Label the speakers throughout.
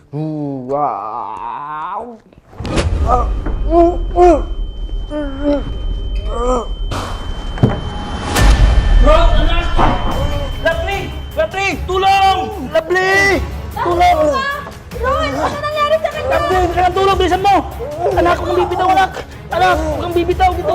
Speaker 1: Wow!
Speaker 2: Bro, anak! Lovely! Lovely! Tulong! Lovely! Tulong!
Speaker 3: Ron, ano nangyari sa kanya?
Speaker 2: Lovely! Kailangan tulong! Bilisan mo! Anak, huwag kang bibitaw, anak! Anak, huwag kang bibitaw dito!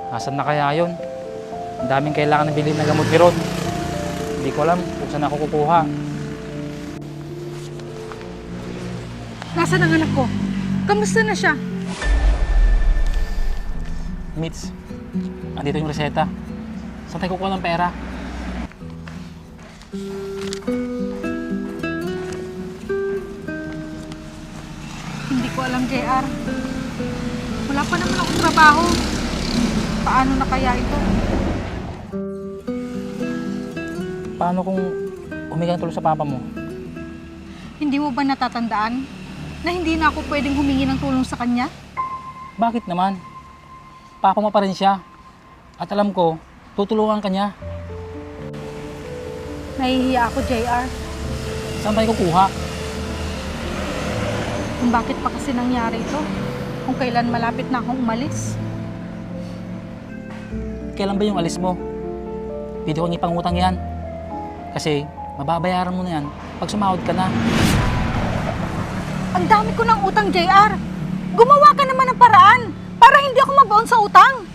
Speaker 2: Asan na kaya yun? Ang daming kailangan na bilhin na gamot ni Ron. Hindi ko alam kung saan ako kukuha.
Speaker 3: Nasaan ang anak ko? Kamusta na siya?
Speaker 2: Mitz, andito yung reseta. Saan tayo kukuha ng pera?
Speaker 3: Hindi ko alam, JR. Wala pa naman akong trabaho. Paano na kaya ito?
Speaker 2: Paano kung humingi ng tulong sa papa mo?
Speaker 3: Hindi mo ba natatandaan na hindi na ako pwedeng humingi ng tulong sa kanya?
Speaker 2: Bakit naman? Papa mo pa rin siya. At alam ko, tutulungan ka niya.
Speaker 3: Nahihiya ako, JR.
Speaker 2: Saan tayo kukuha?
Speaker 3: Kung bakit pa kasi nangyari ito? Kung kailan malapit na akong umalis?
Speaker 2: Kailan ba yung alis mo? Pwede kong ipangutang yan. Kasi mababayaran mo na yan pag sumahod ka na.
Speaker 3: Ang dami ko ng utang, JR. Gumawa ka naman ng paraan para hindi ako mabaon sa utang.